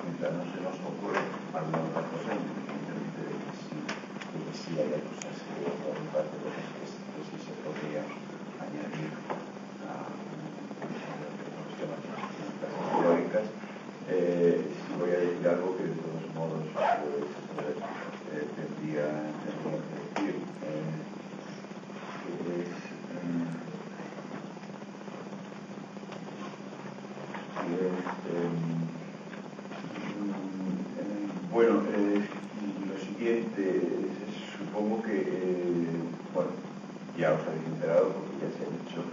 mientras no se nos ocurre alguna otra cosa, independientemente de que sí haya cosas que, por mi parte, cosas que sí se podrían añadir a los temas teóricas. Si voy a decir algo que de todos modos pues, tendría que decir, que es bueno, lo siguiente, supongo que, bueno, ya os habéis enterado porque ya se ha dicho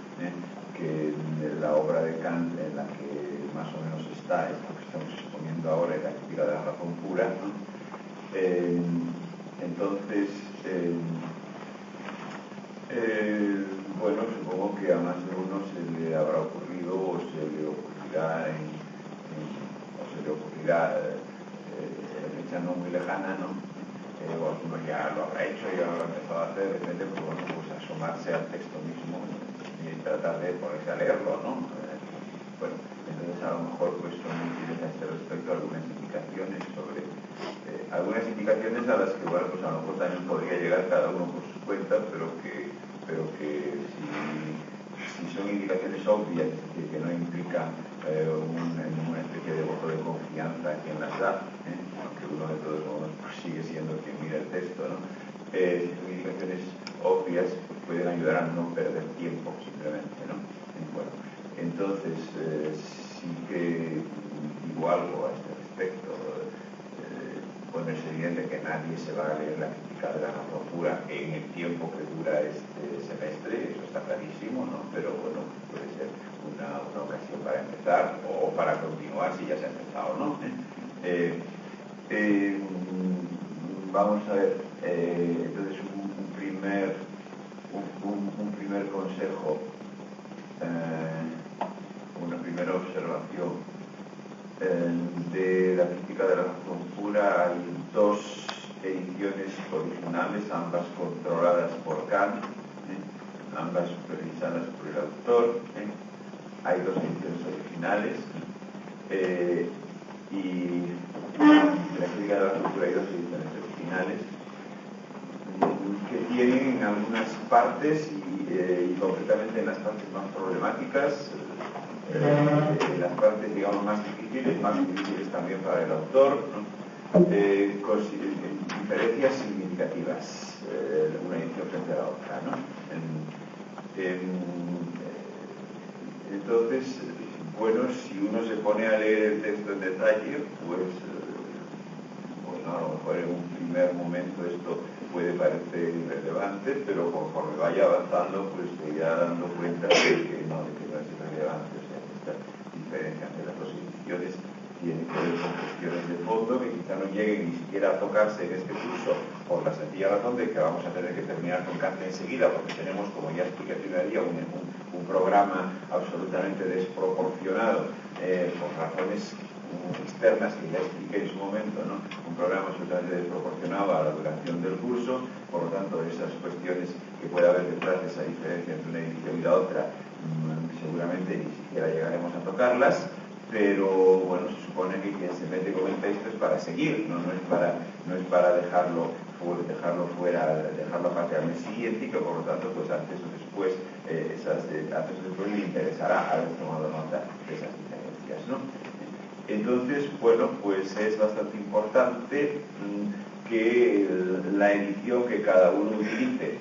que la obra de Kant en la que más o menos está, es lo que estamos exponiendo ahora, en la crítica de la razón pura, ¿no? Entonces, bueno, supongo que a más de uno se le habrá ocurrido o se le ocurrirá en fecha no muy lejana, ¿no? O alguno ya lo habrá hecho, ya lo habrá empezado a hacer, de repente, pues, bueno, pues asomarse al texto mismo y tratar de ponerse a leerlo, ¿no? Bueno, entonces a lo mejor pues son útiles a este respecto algunas indicaciones sobre algunas indicaciones a las que, bueno, pues a lo mejor también podría llegar cada uno por su cuenta, pero que si son indicaciones obvias, es decir, que no implican una especie de voto de confianza a quien las da, aunque uno de todos modos pues, sigue siendo quien mira el texto, ¿no? Si son indicaciones obvias, pues pueden ayudar a no perder tiempo simplemente, ¿no? Bueno, entonces sí que digo algo a este respecto. Bueno, es evidente que nadie se va a leer la crítica de la razón pura en el tiempo que dura este semestre, eso está clarísimo, ¿no? Pero bueno, puede ser una ocasión para empezar o para continuar si ya se ha empezado, ¿no? Vamos a ver, entonces un primer consejo, una primera observación. De la crítica de la razón pura hay dos ediciones originales, ambas controladas por Kant, ambas supervisadas por el autor. Hay dos ediciones originales y de la crítica de la razón pura hay dos ediciones originales que tienen en algunas partes y concretamente en las partes más problemáticas, en las partes, digamos, más difíciles también para el autor, ¿no? Diferencias significativas, una edición frente a la otra, ¿no? Entonces, bueno, si uno se pone a leer el texto en detalle, pues, bueno, a lo mejor en un primer momento esto puede parecer irrelevante, pero conforme vaya avanzando, pues se irá dando cuenta de que no es irrelevante. O sea, que esta diferencia entre las dos ediciones tiene que ver con cuestiones de fondo que quizá no lleguen ni siquiera a tocarse en este curso, por la sencilla razón de que vamos a tener que terminar con Kant enseguida, porque tenemos, como ya expliqué el primer día, un programa absolutamente desproporcionado por razones externas que ya expliqué en su momento, ¿no? Un programa absolutamente desproporcionado a la duración del curso, por lo tanto esas cuestiones que puede haber detrás de esa diferencia entre una edición y la otra seguramente ni siquiera llegaremos a tocarlas, pero bueno, se supone que quien se mete con el texto es para seguir, no es para dejarlo fuera, dejarlo aparte al mes siguiente, y que por lo tanto pues antes o después le interesará haber tomado nota de esas diferencias, ¿no? Entonces, bueno, pues es bastante importante que la edición que cada uno utilice,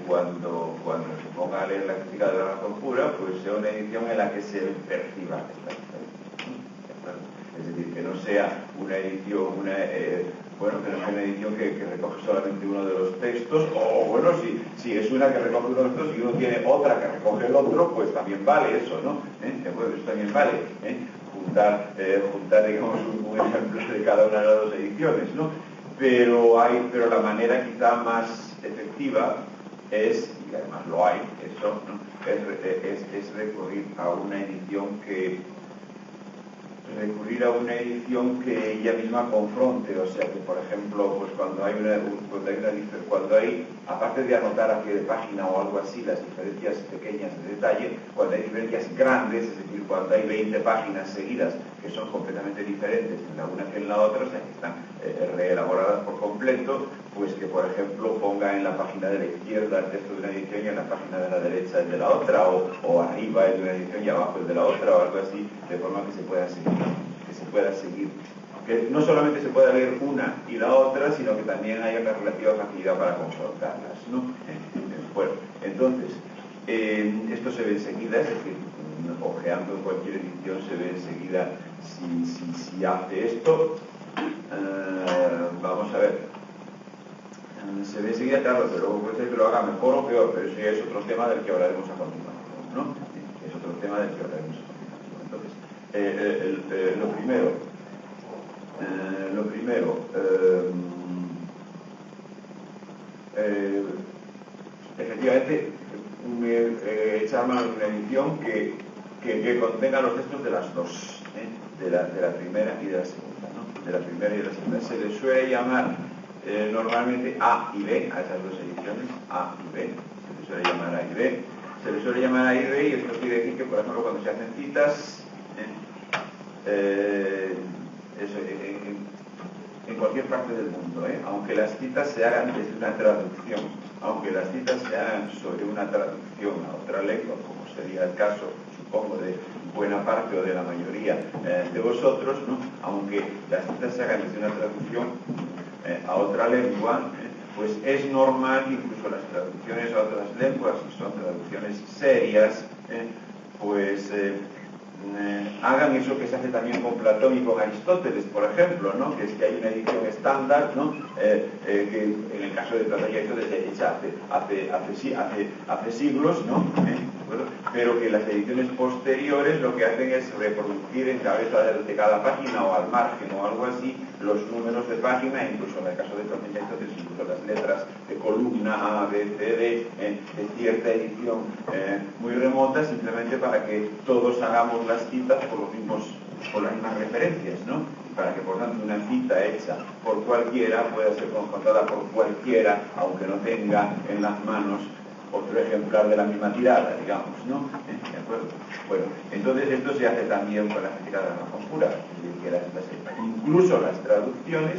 cuando se ponga a leer la crítica de la razón pura, pues sea una edición en la que se perciba esta diferencia. Es decir, que no sea una edición, que recoge solamente uno de los textos, o bueno, si es una que recoge uno de los textos y uno tiene otra que recoge el otro, pues también vale eso, ¿no? Pues eso también vale, juntar, digamos, un ejemplo de cada una de las dos ediciones, ¿no? Pero la manera quizá más efectiva es, y además lo hay, eso, ¿no? es recurrir a una edición que recurrir a una edición que ella misma confronte, o sea que por ejemplo pues cuando hay aparte de anotar a pie de página o algo así las diferencias pequeñas de detalle, cuando hay diferencias grandes, es decir, cuando hay 20 páginas seguidas que son completamente diferentes en la una que en la otra, o sea que están reelaboradas por completo, pues que por ejemplo ponga en la página de la izquierda el texto de una edición y en la página de la derecha el de la otra, o arriba el de una edición y abajo el de la otra, o algo así, de forma que se pueda seguir, que no solamente se pueda leer una y la otra, sino que también haya una relativa facilidad para confrontarlas, ¿no? Bueno, entonces, esto se ve enseguida, es decir, ojeando en cualquier edición se ve enseguida si hace esto. Vamos a ver, se ve enseguida, claro, pero luego puede ser que lo haga mejor o peor, pero eso ya es otro tema del que hablaremos a continuación, ¿no? Es otro tema del que hablaremos a continuación. Entonces, lo primero, efectivamente, echar mano de una edición que contenga los textos de las dos, de la primera y de la segunda, ¿no? De la primera y de la segunda. Se le suele llamar normalmente A y B, a esas dos ediciones, A y B, se le suele llamar A y B. Se le suele llamar A y B, y esto quiere decir que, por ejemplo, cuando se hacen citas, en cualquier parte del mundo, aunque las citas se hagan desde una traducción, aunque las citas se hagan sobre una traducción a otra lengua, como sería el caso, supongo, de buena parte o de la mayoría de vosotros, ¿no? Aunque las citas se hagan desde una traducción a otra lengua, pues es normal que incluso las traducciones a otras lenguas, si son traducciones serias, pues hagan eso que se hace también con Platón y con Aristóteles, por ejemplo, ¿no? Que es que hay una edición estándar, ¿no? Que en el caso de Platón y Aristóteles se hecha hace siglos, ¿no? Pero que las ediciones posteriores lo que hacen es reproducir en cabeza de cada página o al margen o algo así los números de página, incluso en el caso de Platón y Aristóteles, incluso las letras de columna A, B, C, D, de cierta edición muy remota, simplemente para que todos hagamos las citas por las mismas referencias, ¿no? Y para que, por tanto, una cita hecha por cualquiera pueda ser confrontada por cualquiera, aunque no tenga en las manos otro ejemplar de la misma tirada, digamos, ¿no? ¿De acuerdo? Bueno, entonces esto se hace también con la crítica de la razón pura, que incluso las traducciones,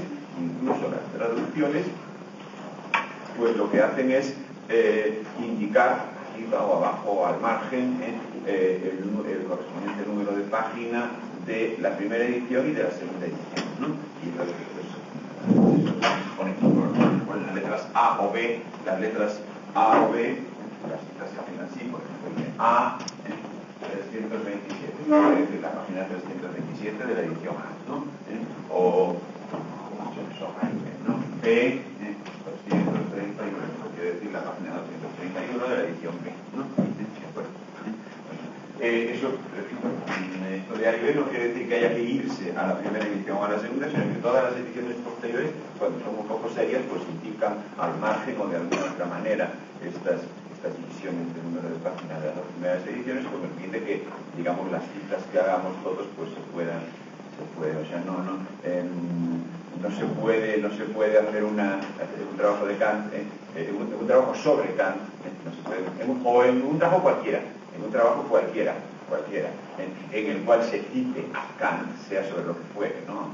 pues lo que hacen es indicar arriba o abajo o al margen el correspondiente número de página de la primera edición y de la segunda edición, ¿no? Y entonces se ponen con las letras A o B, las citas se hacen así, por ejemplo, A 327, quiere decir la página 327 de la edición A, ¿no? O ¿no? B 231, quiere decir la página 231 de la edición B, ¿no? Eso, esto de A y B no quiere decir que haya que irse a la primera edición o a la segunda, sino que todas las ediciones posteriores, cuando son un poco serias, pues indican al margen o de alguna otra manera estas divisiones de número de páginas de las dos primeras ediciones, con el fin de que, digamos, las citas que hagamos todos pues se puedan, o sea, no se puede hacer un trabajo de Kant, un trabajo sobre Kant, no se puede, o en un trabajo cualquiera, en el cual se cite a Kant, sea sobre lo que fuere, ¿no?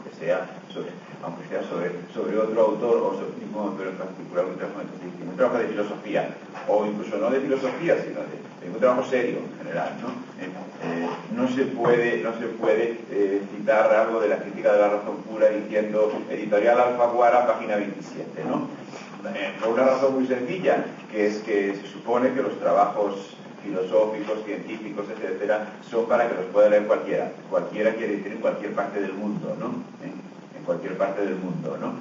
aunque sea sobre otro autor o sobre un autor en particular, un trabajo de filosofía, o incluso no de filosofía, sino de un trabajo serio en general, ¿no? No se puede citar algo de la crítica de la razón pura diciendo editorial Alfaguara, página 27, ¿no? Por una razón muy sencilla, que es que se supone que los trabajos filosóficos, científicos, etcétera, son para que los pueda leer cualquiera. Cualquiera quiere decir en cualquier parte del mundo, ¿no? En cualquier parte del mundo, ¿no?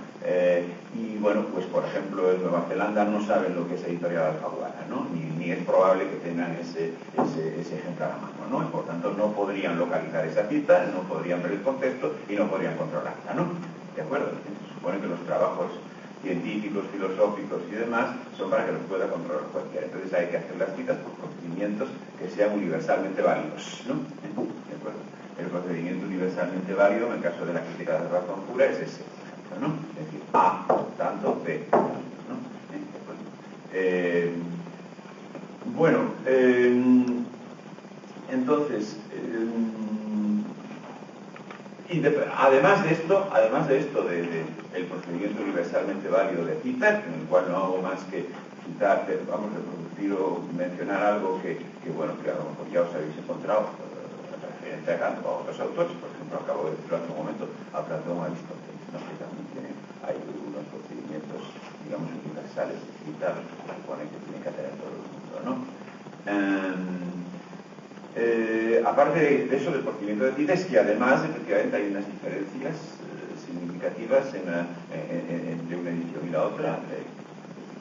Y bueno, pues por ejemplo en Nueva Zelanda no saben lo que es editorial Alfaguara, ¿no? Ni es probable que tengan ese ejemplar a mano, ¿no? Y por tanto no podrían localizar esa cita, no podrían ver el contexto y no podrían controlarla, ¿no? ¿De acuerdo? Se supone que los trabajos científicos, filosóficos y demás, son para que los pueda controlar cualquiera. Entonces hay que hacer las citas por procedimientos que sean universalmente válidos, ¿no? ¿De acuerdo? El procedimiento universalmente válido, en el caso de la crítica de la razón pura, es ese, ¿no? Es decir, A, tanto, B, ¿no? Bueno, entonces, además de esto del procedimiento universalmente válido de citar, en el cual no hago más que citar, vamos, reproducir o mencionar algo que bueno, que a lo mejor ya os habéis encontrado referente a Kant o a otros autores, por ejemplo, acabo de decirlo hace un momento, a Platón, a Aristóteles, ¿no? Que también hay unos procedimientos, digamos, universales de citar, que supone que tiene que tener todo el mundo, ¿no? Aparte de eso del procedimiento de cita, es que además efectivamente hay unas diferencias significativas entre una edición y la otra, que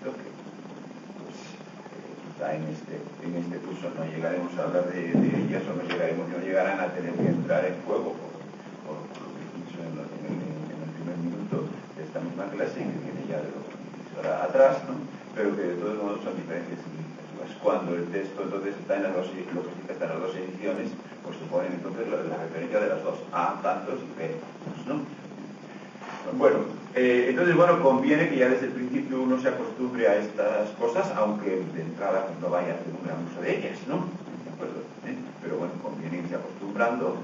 pues, quizá en este curso no llegaremos a hablar de ellas o no llegarán a tener que entrar en juego por lo que hizo en el primer minuto de esta misma clase, que viene ya de lo que hizo atrás, ¿no? Pero que de todos modos son diferencias significativas. Cuando el texto entonces está en las dos, lo que está en las dos ediciones, pues se ponen entonces la referencia de las dos, A tantos y B, ¿no? Bueno, entonces, bueno, conviene que ya desde el principio uno se acostumbre a estas cosas, aunque de entrada no vaya a hacer un gran uso de ellas, ¿no? ¿De acuerdo? Pero bueno, conviene irse acostumbrando,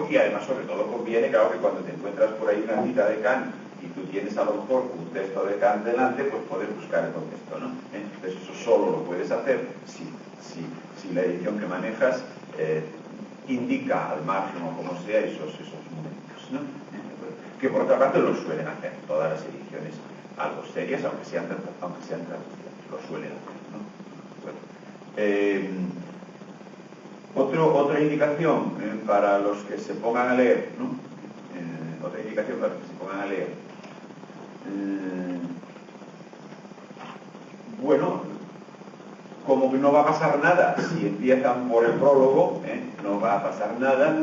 y además sobre todo conviene, claro, que cuando te encuentras por ahí una cita de Kant y tú tienes a lo mejor un texto de Kant delante, pues poder buscar el contexto, ¿no? Entonces eso solo lo puedes hacer si la edición que manejas indica al margen o como sea esos momentos, ¿no? Que por otra parte lo suelen hacer todas las ediciones algo serias, aunque sean traducidas, lo suelen hacer, ¿no? Bueno, otra indicación para los que se pongan a leer, ¿no? Otra indicación para los que se pongan a leer. Bueno, como que no va a pasar nada si empiezan por el prólogo, no va a pasar nada,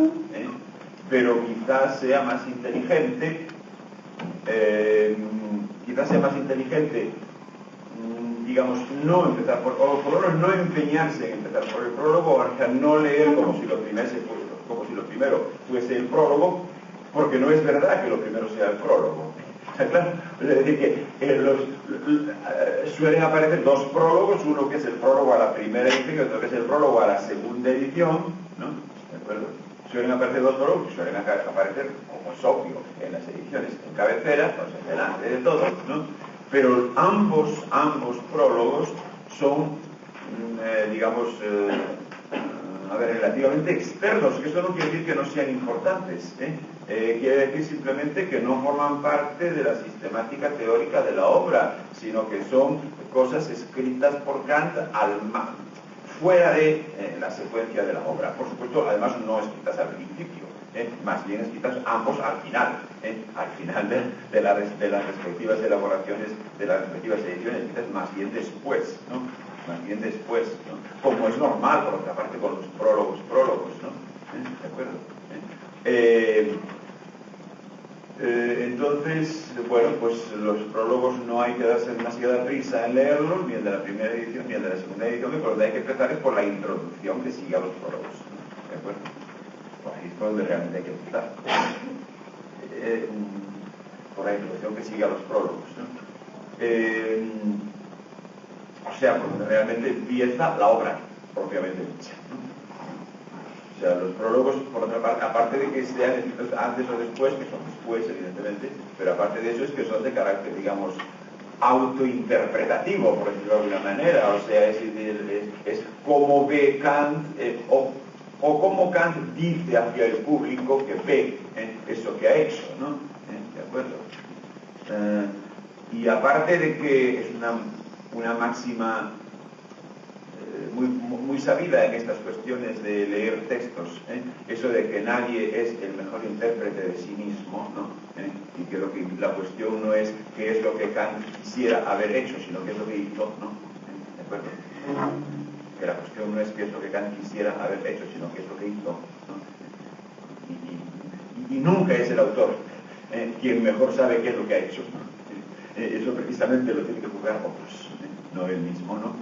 pero quizás sea más inteligente, digamos, no empezar por lo menos no empeñarse en empezar por el prólogo, o sea, no leer como si lo primero fuese el prólogo, porque no es verdad que lo primero sea el prólogo. Claro, es decir, que suelen aparecer dos prólogos, uno que es el prólogo a la primera edición y otro que es el prólogo a la segunda edición, ¿no? ¿De acuerdo? Suelen aparecer dos prólogos y suelen aparecer, como es obvio, en las ediciones en cabecera, pues delante de todo, ¿no? Pero ambos prólogos son, digamos, relativamente externos, que eso no quiere decir que no sean importantes, quiere decir simplemente que no forman parte de la sistemática teórica de la obra, sino que son cosas escritas por Kant fuera de la secuencia de la obra. Por supuesto, además no escritas al principio, más bien escritas ambos al final de las respectivas elaboraciones, de las respectivas ediciones, escritas más bien después, ¿no? Como es normal, por otra parte, con los prólogos, ¿no? ¿De acuerdo? Entonces, bueno, pues los prólogos no hay que darse demasiada prisa en leerlos, ni el de la primera edición ni el de la segunda edición, y por donde hay que empezar es por la introducción que sigue a los prólogos, ¿no? ¿De acuerdo? Por ahí es por donde realmente hay que empezar. Por la introducción que sigue a los prólogos, ¿no? O sea, por donde realmente empieza la obra propiamente dicha, ¿no? O sea, los prólogos, por otra parte, aparte de que sean escritos antes o después, que son después, evidentemente, pero aparte de eso es que son de carácter, digamos, autointerpretativo, por decirlo de alguna manera. O sea, es como ve Kant, o como Kant dice hacia el público que ve eso que ha hecho, ¿no? ¿De acuerdo? Y aparte de que es una máxima muy sabida en estas cuestiones de leer textos, eso de que nadie es el mejor intérprete de sí mismo, ¿no? Y que la cuestión no es qué es lo que Kant quisiera haber hecho, sino qué es lo que hizo, ¿no? ¿De acuerdo? Que la cuestión no es qué es lo que Kant quisiera haber hecho, sino qué es lo que hizo, ¿no? Y nunca es el autor quien mejor sabe qué es lo que ha hecho, ¿no? eso precisamente lo tiene que juzgar otros, no él mismo, ¿no?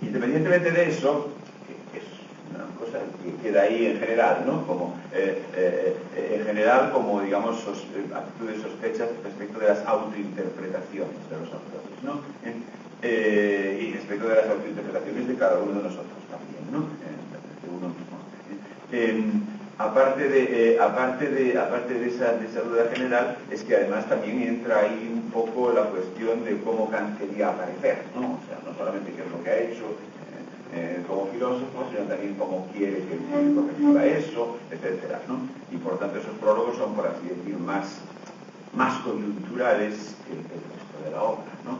Independientemente de eso, que es una cosa que queda ahí en general, ¿no? Como, en general, como, digamos, actitudes sospechas respecto de las autointerpretaciones de los autores, ¿no? Y respecto de las autointerpretaciones de cada uno de nosotros también, ¿no? De uno mismo. Aparte de esa duda general, es que además también entra ahí un poco la cuestión de cómo Kant quería aparecer, ¿no? O sea, no solamente qué es lo que ha hecho como filósofo, sino también cómo quiere que el público reciba eso, etcétera, ¿no? Y por tanto esos prólogos son, por así decir, más coyunturales que el resto de la obra, ¿no?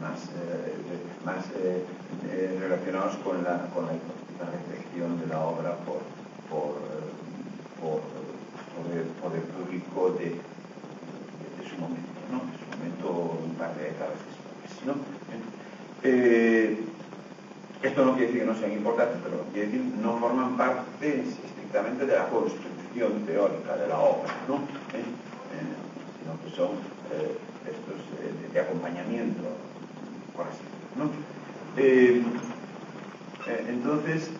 Más relacionados con la hipotética reflexión de la obra por el público de su momento, ¿no? De su momento un par de décadas después, ¿no? Esto no quiere decir que no sean importantes, pero quiere decir no forman parte estrictamente de la construcción teórica de la obra, ¿no? Sino que son estos de acompañamiento, por así decirlo, ¿no? Entonces,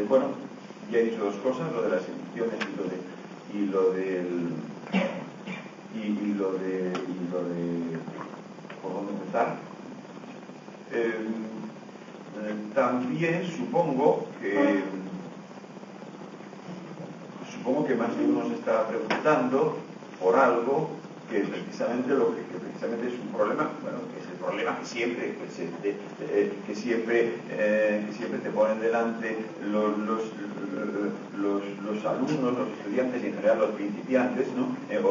bueno, ya he dicho dos cosas, lo de las ediciones y lo de por dónde empezar. También supongo que más de uno se está preguntando por algo que precisamente es un problema, bueno, que es el problema que siempre te ponen delante los alumnos, los estudiantes y en general los principiantes, ¿no? O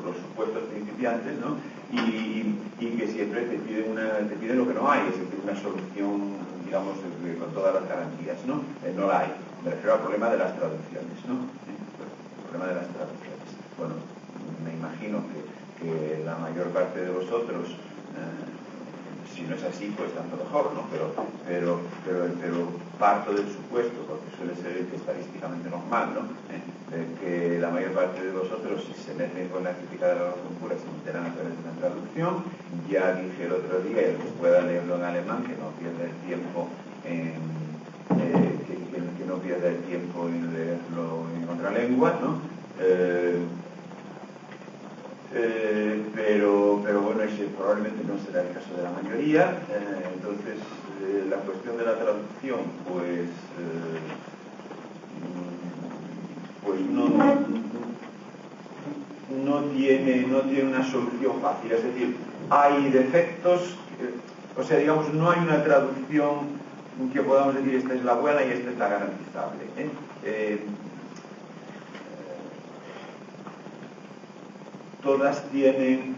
los supuestos principiantes, ¿no? Y que siempre te piden lo que no hay, es decir, una solución, digamos, con todas las garantías, ¿no? No la hay. Me refiero al problema de las traducciones, ¿no? El problema de las traducciones. Bueno, me imagino que la mayor parte de vosotros, si no es así, pues tanto mejor, ¿no? Pero parto del supuesto, porque suele ser estadísticamente normal, ¿no? De que la mayor parte de vosotros, si se meten con la crítica de la razón pura, se meterán a través de una traducción. Ya dije el otro día, el que pueda leerlo en alemán, que no pierda el tiempo que no pierda el tiempo en leerlo en otra lengua, ¿no? Pero bueno, ese probablemente no será el caso de la mayoría. Entonces, la cuestión de la traducción, pues no tiene una solución fácil. Es decir, hay defectos, o sea, digamos, no hay una traducción que podamos decir esta es la buena y esta es la garantizable. Todas tienen,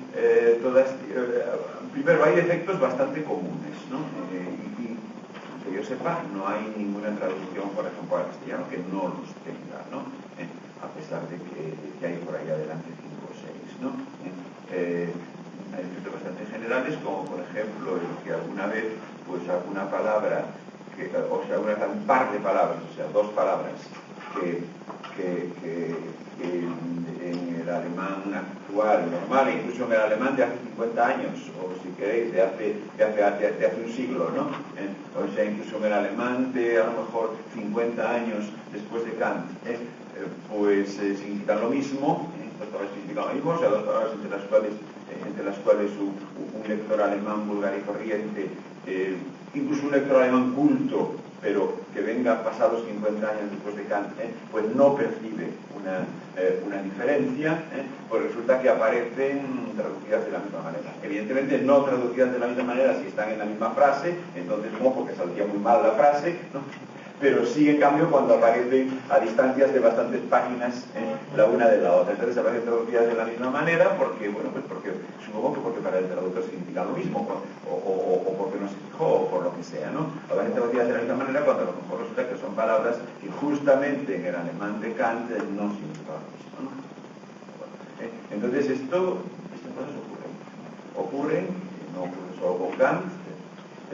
primero hay defectos bastante comunes, ¿no? Y que yo sepa, no hay ninguna traducción, por ejemplo, al castellano que no los tenga, ¿no? A pesar de que hay por ahí adelante 5 o 6, ¿no? Hay defectos bastante generales, como por ejemplo el que alguna vez, pues alguna palabra, un par de palabras, o sea, 2 palabras, que en el alemán actual, normal, incluso en el alemán de hace 50 años, o si queréis, de hace un siglo, ¿no? O sea, incluso en el alemán de a lo mejor 50 años después de Kant, pues significan lo mismo, 2 palabras significan lo mismo, o sea, 2 palabras entre las cuales un lector alemán vulgar y corriente, incluso un lector alemán culto, pero que venga pasados 50 años después de Kant, pues no percibe una diferencia, pues resulta que aparecen traducidas de la misma manera. Evidentemente no traducidas de la misma manera si están en la misma frase, entonces no, porque saldría muy mal la frase, ¿no? Pero sí, en cambio, cuando aparecen a distancias de bastantes páginas la una de la otra. Entonces aparecen traducidas de la misma manera porque, bueno, pues supongo que porque para el traductor significa lo mismo, o porque no se fijó, o por lo que sea, ¿no? Aparecen traducidas de la misma manera cuando a lo mejor resulta que son palabras que justamente en el alemán de Kant no significan lo mismo, ¿no? Bueno, entonces estas cosas ocurren, no ocurre solo con Kant,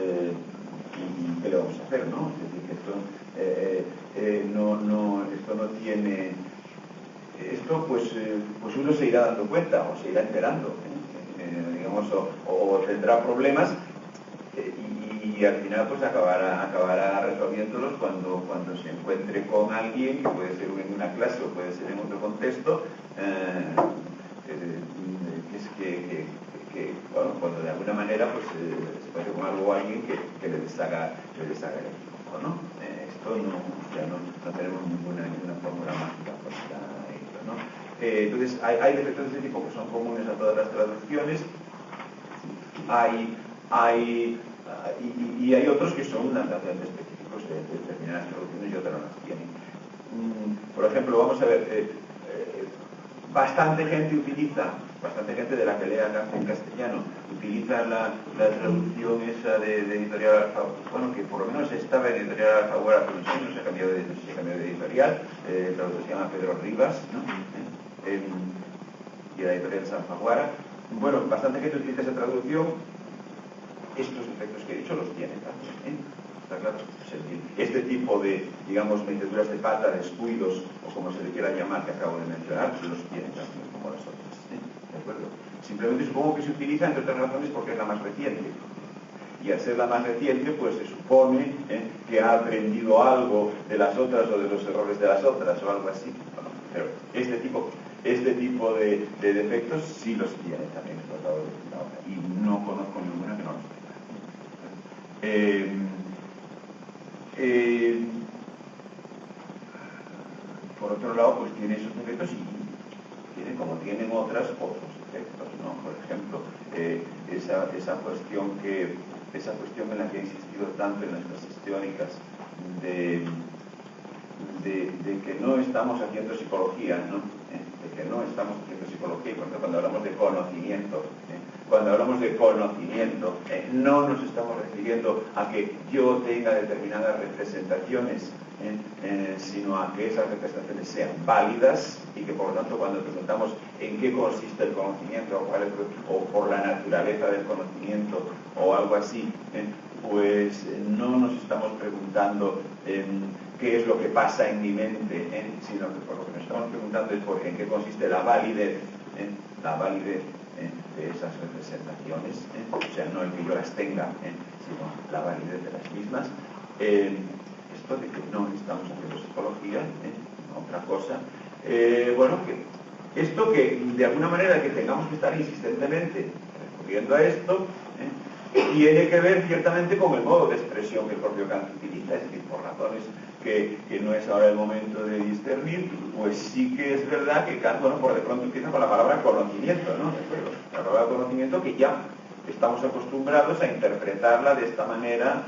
y qué le vamos a hacer, ¿no? Es decir, que esto no tiene esto pues uno se irá dando cuenta o se irá enterando, digamos, o tendrá problemas y al final pues acabará resolviéndolos cuando se encuentre con alguien, que puede ser en una clase o puede ser en otro contexto, bueno, cuando de alguna manera pues se encuentre con algo o alguien que le deshaga el equipo, ¿no? Esto ya no tenemos ninguna fórmula mágica para ello, ¿no? Entonces hay defectos de ese tipo que son comunes a todas las traducciones. Y hay otros que son bastante específicos de determinadas traducciones y otras no las tienen. Por ejemplo, vamos a ver, bastante gente de la que lea en castellano utiliza la traducción esa de Editorial Alfaguara, bueno, que por lo menos estaba en Editorial Alfaguara hace unos años, se cambió de editorial, el traductor se llama Pedro Rivas, ¿no? Y la editorial es Alfaguara. Bueno, bastante gente utiliza esa traducción. Estos defectos que he dicho los tiene también, ¿está claro? Este tipo de, digamos, meteduras de pata, descuidos, o como se le quiera llamar, que acabo de mencionar, los tiene también, como las otras, ¿de acuerdo? Simplemente supongo que se utiliza, entre otras razones, porque es la más reciente. Y al ser la más reciente, pues se supone que ha aprendido algo de las otras o de los errores de las otras, o algo así. Bueno, pero este tipo de defectos sí los tiene también el tratado de ahora, y no conozco ninguna que no los tenga. Por otro lado, pues tiene esos defectos y tiene, como tienen otros defectos, ¿no? Por ejemplo, esa cuestión en la que he insistido tanto en las clases teóricas de que no estamos haciendo psicología, ¿no? De que no estamos haciendo psicología, y por ejemplo, cuando hablamos de conocimiento, no nos estamos refiriendo a que yo tenga determinadas representaciones, sino a que esas representaciones sean válidas y que por lo tanto cuando preguntamos en qué consiste el conocimiento o por la naturaleza del conocimiento o algo así, pues no nos estamos preguntando qué es lo que pasa en mi mente, sino que por lo que nos estamos preguntando es en qué consiste la validez de esas representaciones, o sea, no el que yo las tenga, sino la validez de las mismas. Esto de que no estamos haciendo psicología, otra cosa. Bueno, que esto que de alguna manera que tengamos que estar insistentemente recurriendo a esto, tiene que ver ciertamente con el modo de expresión que el propio Kant utiliza, es decir, por razones que no es ahora el momento de discernir, pues sí que es verdad que Kant, bueno, por de pronto empieza con la palabra conocimiento, ¿no? ¿De acuerdo? La palabra conocimiento que ya estamos acostumbrados a interpretarla de esta manera,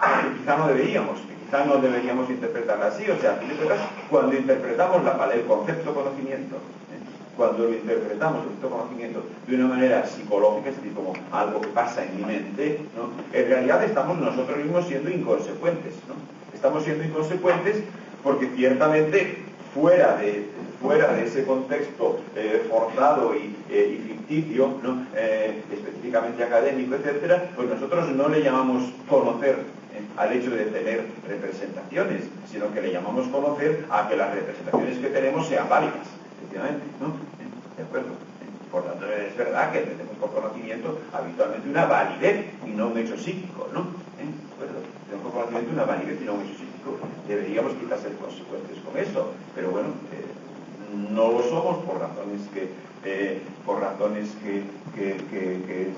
que quizá no deberíamos interpretarla así, o sea, cuando interpretamos el concepto conocimiento, cuando lo interpretamos, el concepto conocimiento, de una manera psicológica, es decir, como algo que pasa en mi mente, ¿no? En realidad estamos nosotros mismos siendo inconsecuentes, ¿no? Estamos siendo inconsecuentes porque ciertamente fuera de ese contexto forzado y ficticio, ¿no? Específicamente académico, etcétera, pues nosotros no le llamamos conocer al hecho de tener representaciones, sino que le llamamos conocer a que las representaciones que tenemos sean válidas, efectivamente, ¿no? ¿De acuerdo? Por tanto, es verdad que entendemos por conocimiento habitualmente una validez y no un hecho psíquico, ¿no? ¿De acuerdo? Tenemos por conocimiento una validez y no un hecho psíquico. Deberíamos quizás ser consecuentes con eso, pero bueno, no lo somos por razones que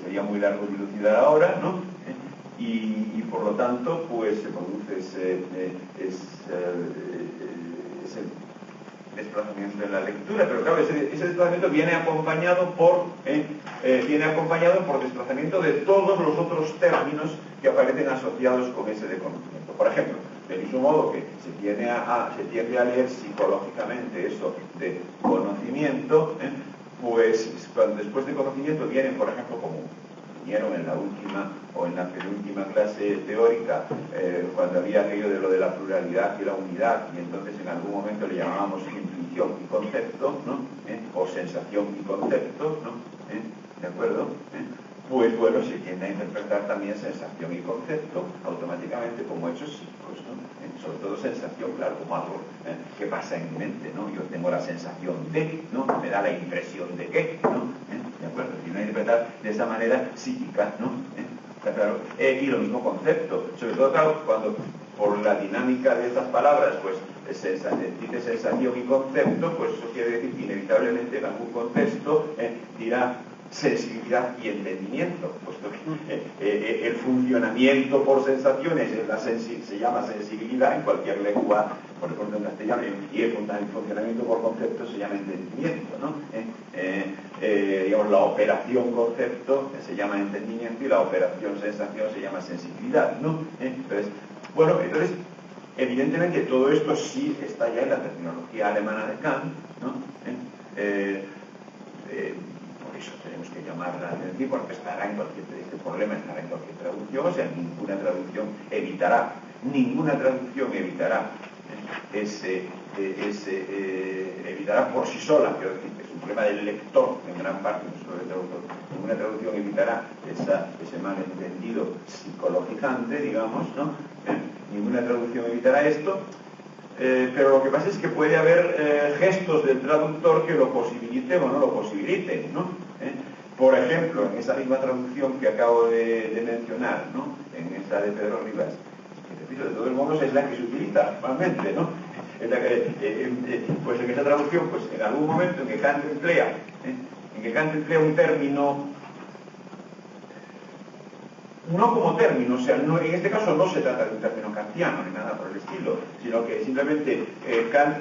sería muy largo dilucidar ahora, ¿no? Y por lo tanto, pues se produce ese desplazamiento en la lectura, pero claro, ese desplazamiento viene acompañado por desplazamiento de todos los otros términos que aparecen asociados con ese de conocimiento. Por ejemplo, del mismo modo que se tiende a leer psicológicamente eso de conocimiento, pues cuando después de conocimiento vienen, por ejemplo, como vinieron en la última o en la penúltima clase teórica, cuando había aquello de lo de la pluralidad y la unidad, y entonces en algún momento le llamábamos intuición y concepto, ¿no? O sensación y concepto, ¿no? ¿De acuerdo? Pues bueno, se tiende a interpretar también sensación y concepto automáticamente como hechos psíquicos, ¿no? sobre todo sensación, claro, como algo que pasa en mi mente, ¿no? Yo tengo la sensación de, ¿no? Me da la impresión de que, ¿no? ¿De acuerdo? Y no interpretar de esa manera psíquica, ¿no? Está claro. Y lo mismo concepto, sobre todo, claro, cuando por la dinámica de estas palabras, pues, dice sensación y concepto, pues eso quiere decir que inevitablemente en algún contexto dirá sensibilidad y entendimiento, puesto que el funcionamiento por sensaciones se llama sensibilidad en cualquier lengua, por ejemplo en castellano, y el funcionamiento por concepto se llama entendimiento, ¿no? Digamos, la operación concepto se llama entendimiento y la operación sensación se llama sensibilidad, ¿no? Entonces, bueno, entonces, evidentemente todo esto sí está ya en la terminología alemana de Kant, ¿no? Por eso tenemos que llamarla atención, porque estará en cualquier, este problema estará en cualquier traducción, o sea, ninguna traducción evitará evitará por sí sola, quiero decir, que es un problema del lector en gran parte, no solo del traductor. Ninguna traducción evitará ese malentendido psicologizante, digamos, ¿no? Ninguna traducción evitará esto, pero lo que pasa es que puede haber gestos del traductor que lo posibiliten o no lo posibiliten, ¿no? Por ejemplo, en esa misma traducción que acabo de mencionar, ¿no? En esta de Pedro Rivas, que repito, de todos modos es la que se utiliza normalmente, ¿no? Pues en esa traducción, pues en algún momento en que Kant emplea un término, no como término, o sea, no, en este caso no se trata de un término kantiano ni nada por el estilo, sino que simplemente Kant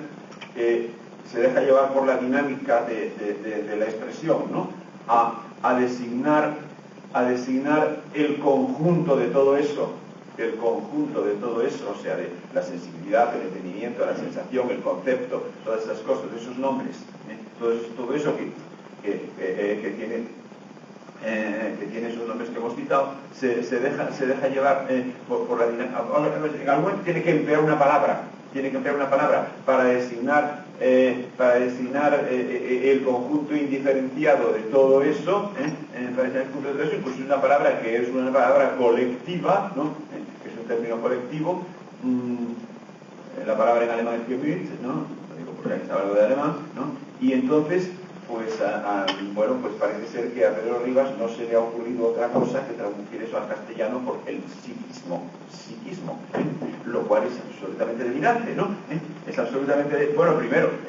se deja llevar por la dinámica de la expresión, ¿no? A designar el conjunto de todo eso, o sea, de la sensibilidad, el entendimiento, la sensación, el concepto, todas esas cosas, esos nombres, todo eso que tiene esos nombres que hemos citado, se deja llevar por la dinámica. En algún momento tiene que emplear una palabra para designar el conjunto indiferenciado de todo eso, incluso una palabra que es una palabra colectiva, ¿no? Que es un término colectivo. La palabra en alemán es Gemüt, ¿no? Lo digo porque está hablando de alemán, ¿no? Y entonces, pues, bueno, pues parece ser que a Pedro Rivas no se le ha ocurrido otra cosa que traducir eso al castellano por el psiquismo, lo cual es absolutamente delirante, ¿no? Es absolutamente,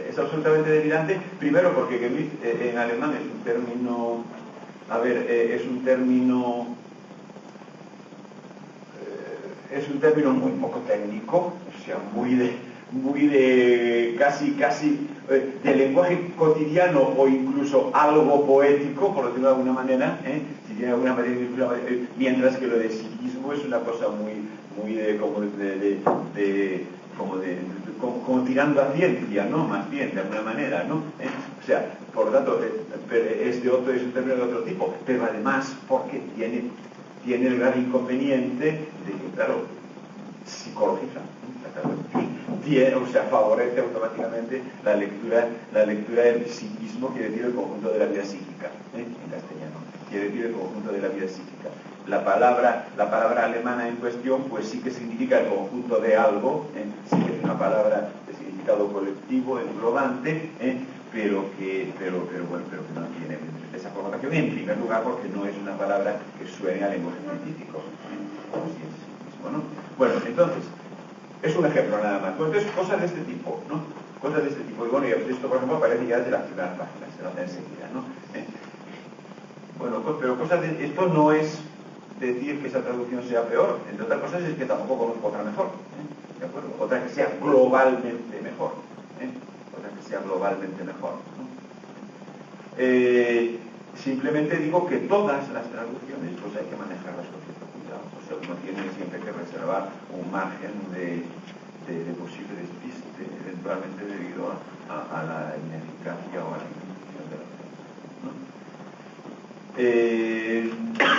es absolutamente delirante, primero porque Gemüt en alemán es un término, es un término muy poco técnico, o sea, muy de casi de lenguaje cotidiano o incluso algo poético, por decirlo de alguna manera, si tiene alguna manera, mientras que lo de psiquismo es una cosa muy como tirando a ciencia, ¿no? Más bien, de alguna manera, ¿no? O sea, por lo tanto, es un término de otro tipo, pero además porque tiene el gran inconveniente de que, claro, psicologiza, o sea, favorece automáticamente la lectura del psiquismo, quiere decir el conjunto de la vida psíquica, en castellano, quiere decir el conjunto de la vida psíquica. La palabra alemana en cuestión, pues sí que significa el conjunto de algo, sí que es una palabra de significado colectivo, englobante, pero que no tiene esa connotación, en primer lugar porque no es una palabra que suene al lenguaje científico, como si es psiquismo, ¿no? Bueno, entonces, es un ejemplo nada más. Bueno, entonces, cosas de este tipo, ¿no? Cosas de este tipo. Y bueno, y esto, por ejemplo, aparece ya desde las primeras páginas, se nota enseguida, ¿no? Bueno, pero esto no es decir que esa traducción sea peor, entre otras cosas es que tampoco conozco otra mejor, ¿de acuerdo? Otra que sea globalmente mejor, ¿no? Simplemente digo que todas las traducciones pues hay que manejarlas con cierto cuidado, o sea, uno tiene siempre que reservar un margen de posible despiste, eventualmente debido a la ineficacia o a la intuición de la traducción, ¿no?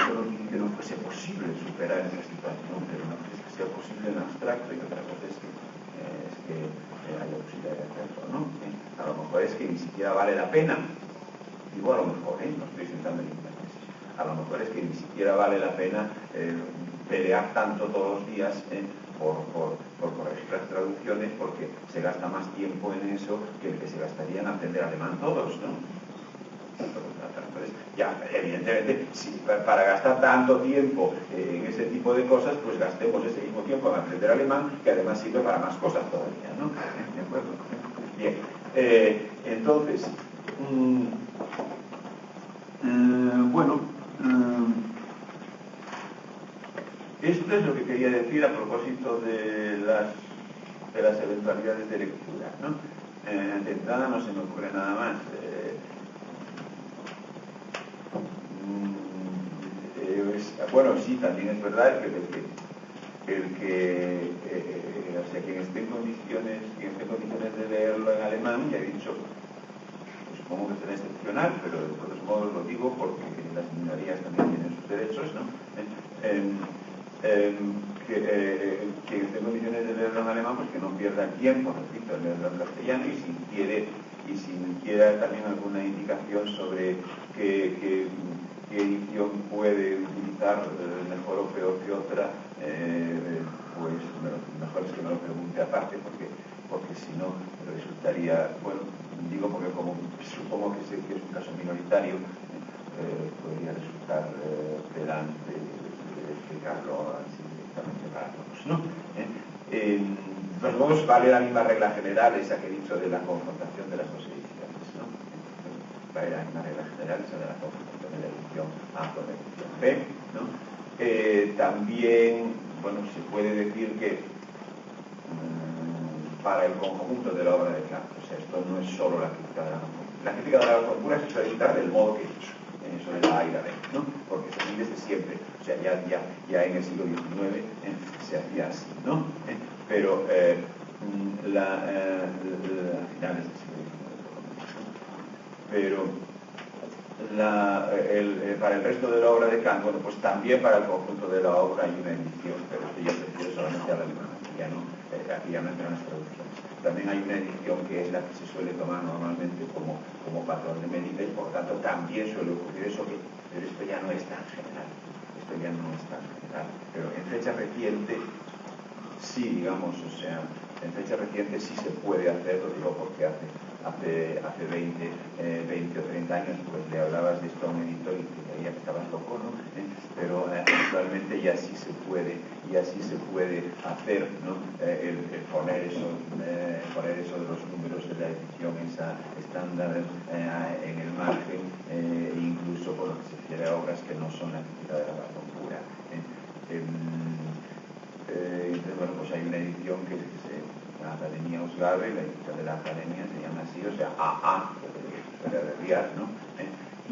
Solo dije que no fuese posible superar esa situación, pero una cosa es que sea posible en abstracto y otra cosa es que haya posibilidad de hacerlo, ¿no? A lo mejor es que ni siquiera vale la pena, digo a lo mejor, no estoy sentando en hipótesis, a lo mejor es que ni siquiera vale la pena pelear tanto todos los días por corregir las traducciones, porque se gasta más tiempo en eso que el que se gastaría en aprender alemán todos, ¿no? Entonces, ya, evidentemente, si para gastar tanto tiempo en ese tipo de cosas, pues gastemos ese mismo tiempo en aprender alemán, que además sirve para más cosas todavía, ¿no? ¿De acuerdo? Bien, entonces, bueno, esto es lo que quería decir a propósito de las eventualidades de lectura, ¿no? De entrada no se me ocurre nada más. Bueno, sí, también es verdad que o sea, quien esté en condiciones de leerlo en alemán, ya he dicho, pues supongo que será excepcional, pero de todos modos lo digo porque las minorías también tienen sus derechos, ¿no? Quien esté en condiciones de leerlo en alemán, pues que no pierda el tiempo, repito, en leerlo en castellano, y si quiera también alguna indicación sobre qué edición puede utilizar mejor o peor que otra, pues mejor es que me lo pregunte aparte, porque si no resultaría, bueno, digo porque como supongo que es un caso minoritario, podría resultar pedante explicarlo así directamente para todos, ¿no? Pues vamos, vale la misma regla general, esa que he dicho de la confrontación de las dos ediciones, ¿no? Vale la misma regla general, esa de la confrontación de la edición A con la edición B, ¿no? También, bueno, se puede decir que para el conjunto de la obra de Kant, o sea, esto no es solo la crítica de la conjuntura. La crítica de la conjuntura se suele editar del modo que he dicho, eso de la A y la B, ¿no? Porque se hace desde siempre, o sea, ya en el siglo XIX se hacía así, ¿no? Pero a finales del siglo XIX, pero para el resto de la obra de Kant, bueno, pues también para el conjunto de la obra hay una edición, pero esto ya se refiere solamente al alemán, aquí ya no entran las traducciones. También hay una edición que es la que se suele tomar normalmente como patrón de medida, y por tanto también suele ocurrir eso, pero esto ya no es tan general, pero en fecha reciente sí, digamos, o sea, en fecha reciente sí se puede hacer, lo digo porque hace 20 o 30 años pues le hablabas de esto a un editor y te creía que estabas loco, ¿no? Pero actualmente ya sí se puede hacer, ¿no? El poner eso de los números de la edición esa estándar en el margen, incluso por lo que se refiere a obras que no son la crítica de la razón pura. Entonces, bueno, pues hay una edición que es la Academia Ausgabe, la edición de la Academia se llama así, o sea, AA, que suele abreviar, ¿no?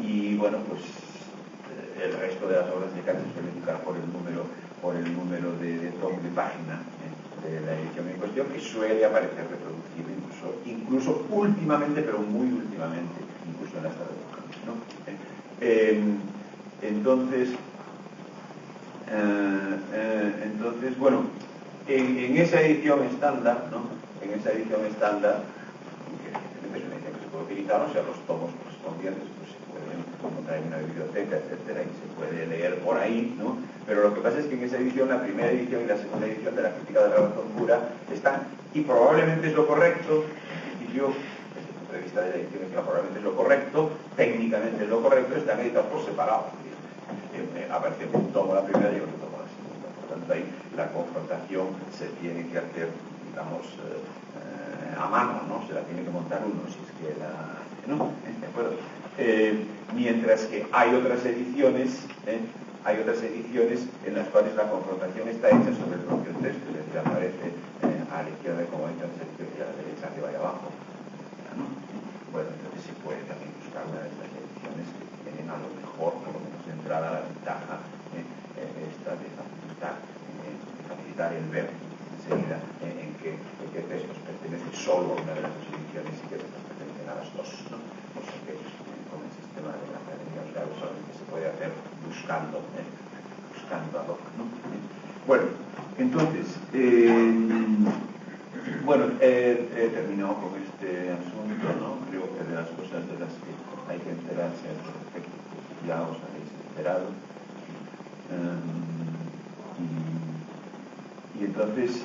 Y bueno, pues el resto de las obras de Kant se suele indicar por el número de tomo de página de la edición en cuestión, que suele aparecer reproducido incluso últimamente, pero muy últimamente, incluso en las traducciones, ¿no? Entonces, bueno, en esa edición estándar, ¿no? En esa edición estándar, que es una edición que se puede utilizar, o sea, los tomos correspondientes pues se pueden encontrar en una biblioteca, etcétera, y se puede leer por ahí, ¿no? Pero lo que pasa es que en esa edición, la primera edición y la segunda edición de la crítica de la razón pura están, y probablemente es lo correcto, en principio, desde el punto de vista de la edición, probablemente es lo correcto, técnicamente es lo correcto, están editados por separado. Aparece un tomo la primera y otro tomo la segunda. Por tanto, ahí la confrontación se tiene que hacer, digamos, a mano, ¿no? Se la tiene que montar uno, si es que la... ¿no? ¿De acuerdo? Mientras que hay otras ediciones en las cuales la confrontación está hecha sobre el propio texto, es decir, aparece a la izquierda como entra en sección y a la derecha arriba y abajo, ¿no? Bueno, entonces se puede también buscar una de estas ediciones que tienen a lo mejor, por lo menos de entrada, la ventaja esta de facilitar el ver enseguida en qué textos pertenece solo a una de las dos ediciones y qué textos pertenecen a las dos, ¿no? O sea que con el sistema de la Academia Ausgabe solamente se puede hacer buscando ad hoc, ¿no? Bueno, entonces, bueno, he terminado con este asunto, ¿no? Creo que de las cosas de las que hay que enterarse al respecto, pues ya os habéis enterado. Y entonces,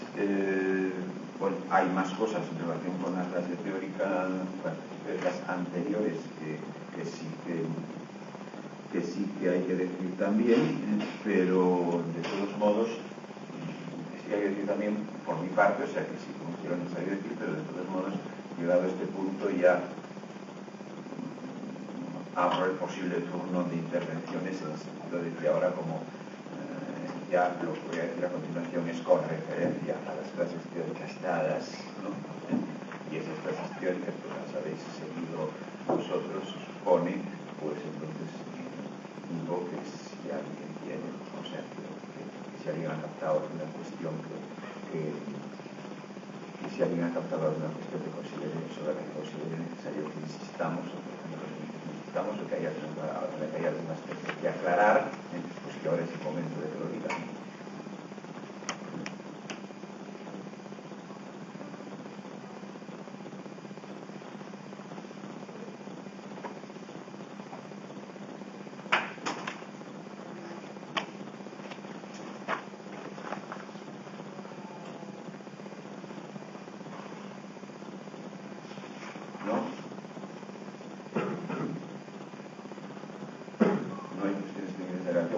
bueno, hay más cosas en relación con la clase teórica, las anteriores que sí que hay que decir también, pero de todos modos, sí hay que decir también por mi parte, o sea que sí, como quiero necesario decir, pero de todos modos, llegado a este punto ya abro el posible turno de intervenciones en el sentido de que ahora como ya lo que voy a decir a continuación es con referencia a las clases teóricas dadas, ¿no? Y esas clases teóricas pues las habéis seguido vosotros, se supone, pues entonces digo que si alguien tiene, o sea, que si alguien ha captado alguna cuestión que si alguien ha captado alguna cuestión que considere, sobre la que considere necesario que insistamos o que haya algunas cosas que aclarar, pues que ahora es el momento de que lo digan.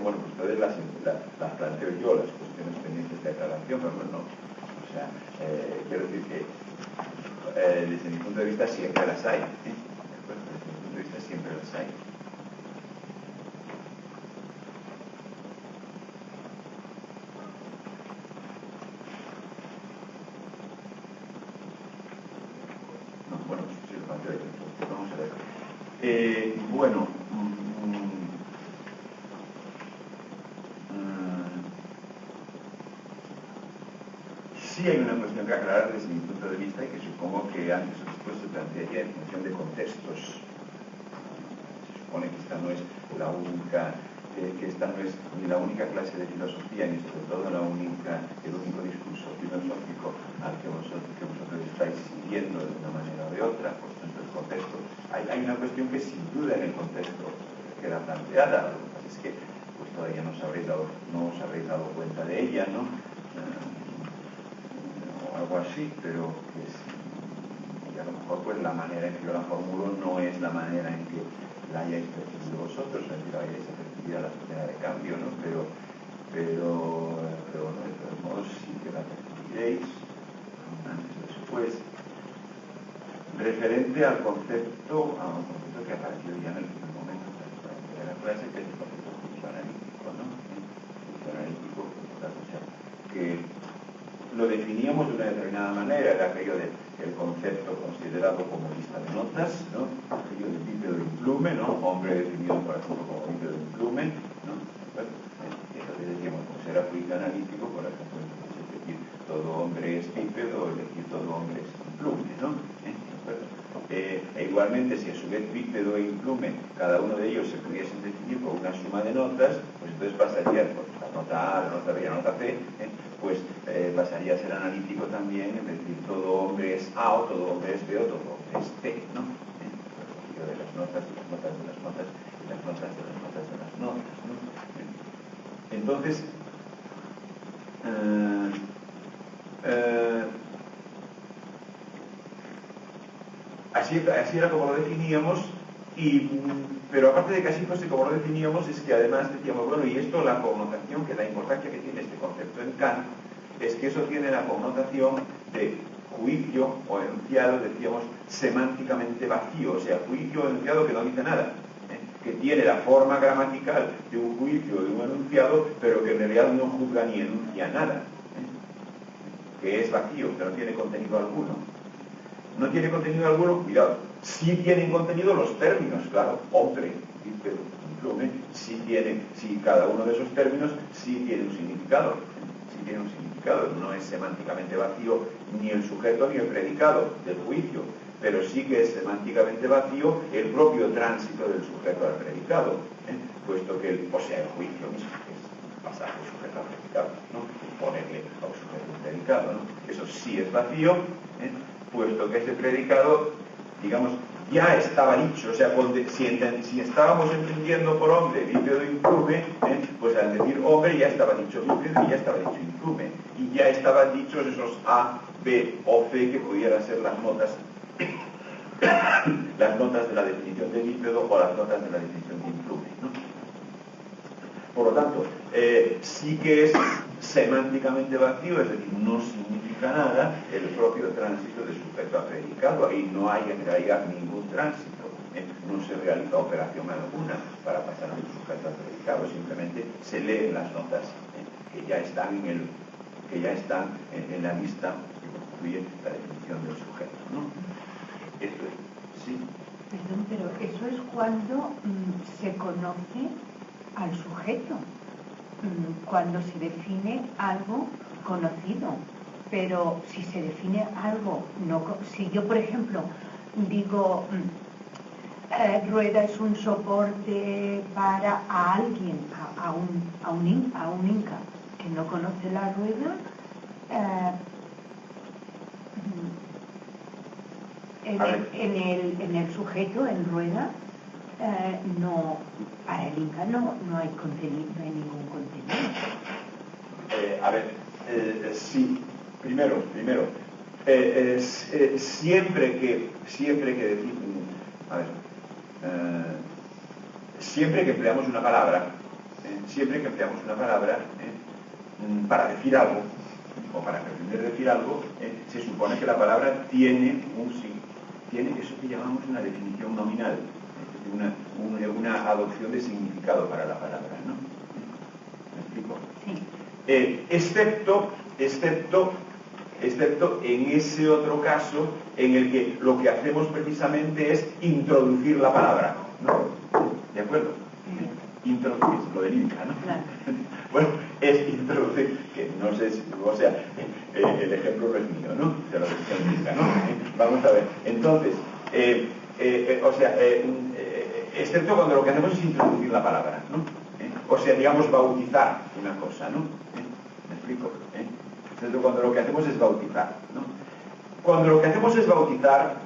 Bueno, pues entonces las planteo yo, las cuestiones pendientes de aclaración, pero bueno, o sea, quiero decir que desde mi punto de vista siempre las hay, desde mi punto de vista siempre las hay. No, bueno, pues sí, lo planteo yo, entonces vamos a ver. Bueno, sí hay una cuestión que aclarar desde mi punto de vista y que supongo que antes o después se plantearía en función de contextos. Se supone que esta no es la única, ni la única clase de filosofía, ni sobre todo el único discurso filosófico al que vosotros estáis siguiendo de una manera o de otra, por tanto el contexto. Hay una cuestión que sin duda en el contexto queda planteada, lo que pasa es que pues, todavía no os habréis dado cuenta de ella, ¿no? Algo así, pero y a lo mejor pues la manera en que yo la formulo no es la manera en que la hayáis percibido vosotros, es decir, la hayáis percibido a la primera de cambio, ¿no? Pero bueno, de todos modos sí que la percibiréis antes o después, referente al concepto que apareció ya en el primer momento de la clase, que es el concepto de juicio analítico, ¿no? Juicio analítico, o sea, que lo definíamos de una determinada manera, era aquello del concepto considerado como lista de notas, ¿no? Aquello del bípedo de implume, ¿no? Hombre definido, por ejemplo, como bípedo de implume, ¿no? Bueno, entonces decíamos, pues era juicio analítico, por ejemplo, entonces es decir, todo hombre es bípedo, es decir, todo hombre es implume, ¿no? E igualmente, si a su vez bípedo e implume, cada uno de ellos se pudiesen definir por una suma de notas, pues entonces pasaría por la nota A, la nota B y la nota C, pues pasaría a ser analítico también, es decir, todo hombre es A o todo hombre es B o todo hombre es T, ¿no? De las notas, y las notas de las notas, y las notas de las notas de las notas, ¿no? Entonces, así era como lo definíamos, pero aparte de que así fuese como lo definíamos, es que además decíamos, bueno, y esto, la connotación, que la importancia que tiene este concepto en Kant, es que eso tiene la connotación de juicio o enunciado, decíamos, semánticamente vacío, o sea, juicio o enunciado que no dice nada, que tiene la forma gramatical de un juicio o de un enunciado, pero que en realidad no juzga ni enuncia nada, que es vacío, que no tiene contenido alguno. No tiene contenido alguno, cuidado, sí tienen contenido los términos, claro, hombre, bípedo, implume, sí cada uno de esos términos sí tiene un significado, no es semánticamente vacío ni el sujeto ni el predicado del juicio, pero sí que es semánticamente vacío el propio tránsito del sujeto al predicado, puesto que el juicio mismo, que es pasar del sujeto al predicado, ¿no? Ponerle a un sujeto un predicado, ¿no? Eso sí es vacío, puesto que ese predicado, digamos, ya estaba dicho. O sea, si estábamos entendiendo por hombre bípedo implume, pues al decir hombre ya estaba dicho bípedo y ya estaba dicho implume. Y ya estaban dichos esos A, B o C que pudieran ser las notas de la definición de bípedo o las notas de la definición de implume, ¿no? Por lo tanto, sí que es semánticamente vacío, es decir, no significa nada el propio tránsito de sujeto a predicado. Ahí no hay en realidad ningún tránsito, no se realiza operación alguna para pasar de un sujeto a predicado, simplemente se leen las notas que ya están en la lista que constituye la definición del sujeto, ¿no? Esto es, sí. Perdón, pero eso es cuando se conoce al sujeto, cuando se define algo conocido. Pero si se define algo, si yo por ejemplo digo rueda es un soporte para a alguien, a un inca que no conoce la rueda, en el sujeto, en rueda, no, para el Inca no hay contenido, no hay ningún contenido. Sí, primero, siempre que decir, siempre que empleamos una palabra, para decir algo, o para pretender decir algo, se supone que la palabra tiene eso que llamamos una definición nominal, una adopción de significado para la palabra, ¿no? ¿Me explico? Sí. Excepto en ese otro caso en el que lo que hacemos precisamente es introducir la palabra, ¿no? ¿De acuerdo? Introducir, lo del Inca, ¿no? Claro. Bueno, es introducir, que no sé si, o sea, el ejemplo no es mío, ¿no? De lo que se Inca, ¿no? Vamos a ver. Entonces, excepto cuando lo que hacemos es introducir la palabra, ¿no? O sea, digamos, bautizar una cosa, ¿no? ¿Me explico? Excepto cuando lo que hacemos es bautizar, ¿no? Cuando lo que hacemos es bautizar,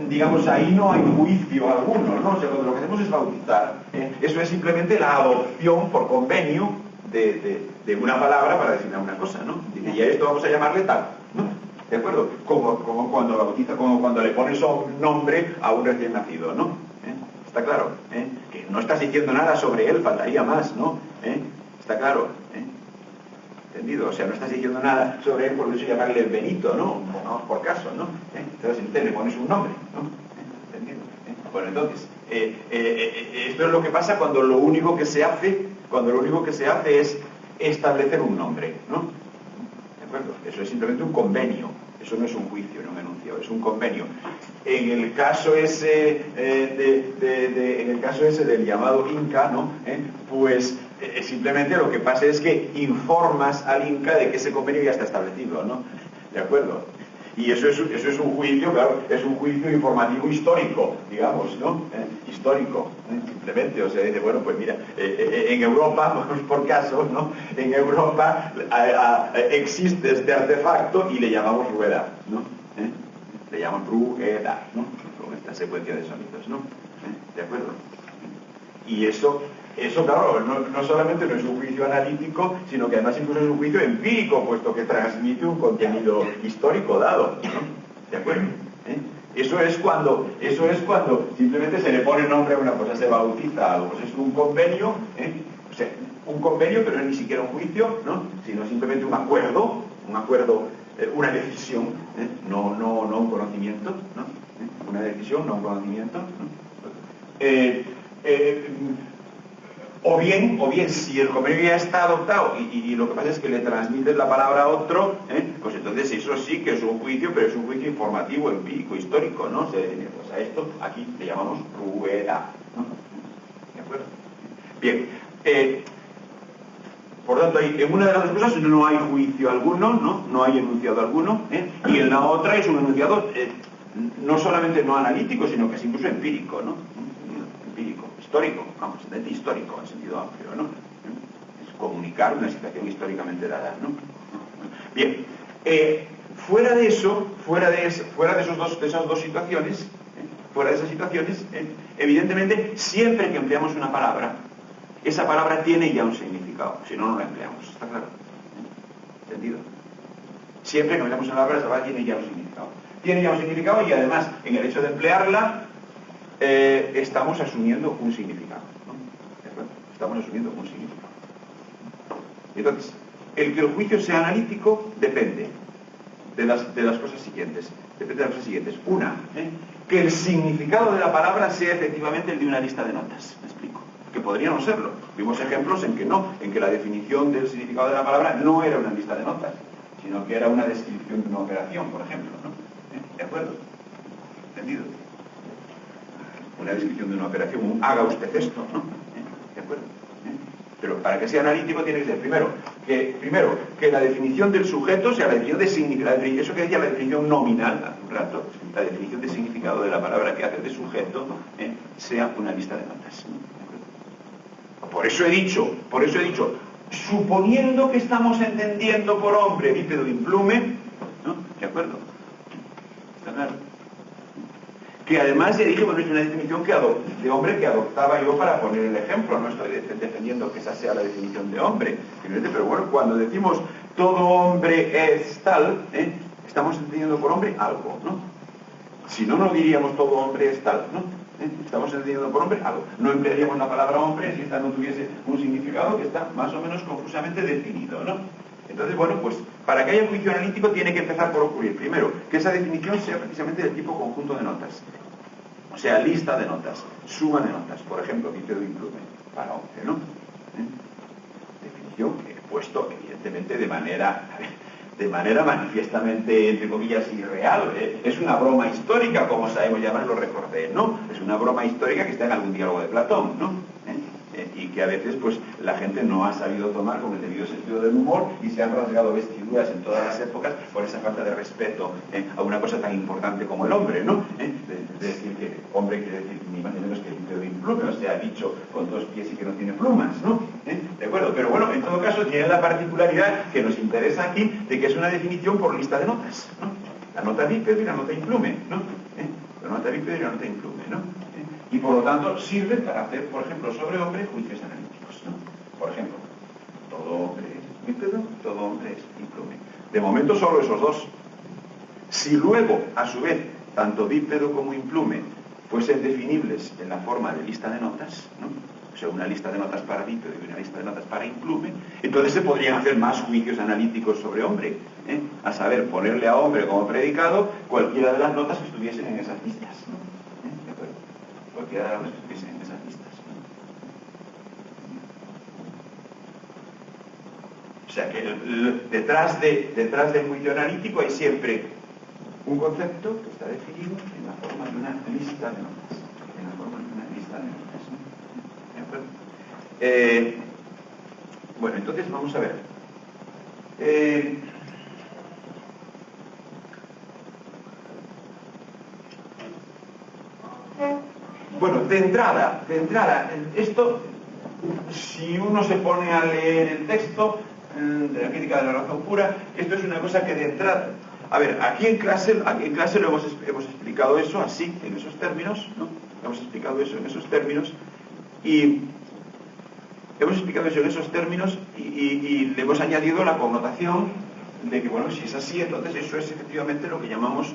digamos, ahí no hay juicio alguno, ¿no? O sea, cuando lo que hacemos es bautizar, eso es simplemente la adopción por convenio de una palabra para designar una cosa, ¿no? Y a esto vamos a llamarle tal, ¿no? ¿De acuerdo? Como cuando bautiza, como cuando le pones un nombre a un recién nacido, ¿no? ¿Está claro? Que no estás diciendo nada sobre él, faltaría más, ¿no? ¿Está claro? ¿Entendido? O sea, no estás diciendo nada sobre él, por eso llamarle Benito, ¿no? Pongamos por caso, ¿no? Entonces le pones un nombre, ¿no? ¿Entendido? Bueno, entonces, esto es lo que pasa cuando lo único que se hace es establecer un nombre, ¿no? ¿De acuerdo? Eso es simplemente un convenio, eso no es un juicio, no un enunciado, es un convenio. En el caso ese del llamado Inca, ¿no? Pues simplemente lo que pasa es que informas al Inca de que ese convenio ya está establecido, ¿no? ¿De acuerdo? Y eso es un juicio, claro, es un juicio informativo histórico, digamos, ¿no? Histórico, simplemente, o sea, dice, bueno, pues mira, en Europa, por caso, ¿no? En Europa existe este artefacto y le llamamos rueda, ¿no? Le llaman rueda, ¿no? Con esta secuencia de sonidos, ¿no? ¿De acuerdo? Y eso claro, no solamente no es un juicio analítico, sino que además incluso es un juicio empírico, puesto que transmite un contenido histórico dado, ¿no? ¿De acuerdo? Eso es cuando simplemente se le pone nombre a una cosa, se bautiza algo. Pues es un convenio, o sea, un convenio que no es ni siquiera un juicio, ¿no? Sino simplemente un acuerdo, una decisión, no un conocimiento, ¿no? Una decisión, no un conocimiento, ¿no? O bien, si el convenio ya está adoptado y lo que pasa es que le transmites la palabra a otro, pues entonces eso sí que es un juicio, pero es un juicio informativo, empírico, histórico, ¿no? Pues a esto aquí le llamamos rueda, ¿no? ¿De acuerdo? Bien, por tanto, en una de las dos cosas no hay juicio alguno, ¿no? No hay enunciado alguno, y en la otra es un enunciado no solamente no analítico, sino que es incluso empírico, ¿no? Empírico, histórico, vamos, histórico en sentido amplio, ¿no? Es comunicar una situación históricamente dada, ¿no? Bien, fuera de esas dos situaciones, fuera de esas situaciones, evidentemente, siempre que empleamos una palabra, esa palabra tiene ya un significado, si no, no la empleamos, ¿está claro? ¿Entendido? Siempre que empleamos una palabra, esa palabra tiene ya un significado. Tiene ya un significado y además, en el hecho de emplearla, estamos asumiendo un significado, ¿no? ¿De acuerdo? Estamos asumiendo un significado. Entonces, el que el juicio sea analítico depende de las cosas siguientes. Depende de las cosas siguientes. Una, que el significado de la palabra sea efectivamente el de una lista de notas. ¿Me explico? Que podría no serlo. Vimos ejemplos en que no, en que la definición del significado de la palabra no era una lista de notas, sino que era una descripción de una operación, por ejemplo, ¿no? ¿De acuerdo? ¿Entendido? Una descripción de una operación, un haga usted esto, ¿no? ¿De acuerdo? Pero para que sea analítico tiene que ser, primero, que la definición del sujeto sea la definición de significado, eso que decía la definición nominal hace un rato, la definición de significado de la palabra que hace de sujeto, sea una lista de notas. Por eso he dicho, suponiendo que estamos entendiendo por hombre bípedo implume, ¿no? ¿De acuerdo? ¿Está claro? Que además ya dije, bueno, es una definición de hombre que adoptaba yo para poner el ejemplo, no estoy defendiendo que esa sea la definición de hombre, pero bueno, cuando decimos todo hombre es tal, estamos entendiendo por hombre algo, ¿no? Si no, no diríamos todo hombre es tal, ¿no? Estamos entendiendo por hombre algo. No emplearíamos la palabra hombre si esta no tuviese un significado que está más o menos confusamente definido, ¿no? Entonces, bueno, pues para que haya juicio analítico tiene que empezar por ocurrir, primero, que esa definición sea precisamente del tipo conjunto de notas. O sea, lista de notas, suma de notas, por ejemplo, bípedo implume, para hombre, ¿no? Definición que he puesto, evidentemente, de manera manifiestamente, entre comillas, irreal. Es una broma histórica, como sabemos llamar, lo recordé, ¿no? Es una broma histórica que está en algún diálogo de Platón, ¿no? Y que a veces pues la gente no ha sabido tomar con el debido sentido del humor y se han rasgado vestiduras en todas las épocas por esa falta de respeto a una cosa tan importante como el hombre, ¿no? De decir que hombre quiere decir ni más ni menos que bípedo implume, o sea, bicho con dos pies y que no tiene plumas, ¿no? ¿De acuerdo? Pero bueno, en todo caso tiene la particularidad que nos interesa aquí de que es una definición por lista de notas, ¿no? La nota bípedo y la nota implume, ¿no? La nota bípedo y la nota implume, ¿no? Y por lo tanto sirve para hacer, por ejemplo, sobre hombre juicios analíticos, ¿no? Por ejemplo, todo hombre es bípedo, todo hombre es implume. De momento solo esos dos. Si luego, a su vez, tanto bípedo como implume fuesen definibles en la forma de lista de notas, ¿no? O sea, una lista de notas para bípedo y una lista de notas para implume, entonces se podrían hacer más juicios analíticos sobre hombre, a saber, ponerle a hombre como predicado cualquiera de las notas que estuviesen en esas listas, ¿no? Cualquiera de las notas que estuviesen en esas listas, ¿no? O sea que detrás del juicio analítico hay siempre un concepto que está definido en la forma de una lista de notas. En la forma de una lista de notas, ¿no? ¿De acuerdo? Bueno, entonces vamos a ver. Bueno, de entrada, esto, si uno se pone a leer el texto de la crítica de la razón pura, esto es una cosa que de entrada... A ver, aquí en clase lo hemos explicado eso así, en esos términos, ¿no? Hemos explicado eso en esos términos y le hemos añadido la connotación de que, bueno, si es así, entonces eso es efectivamente lo que llamaríamos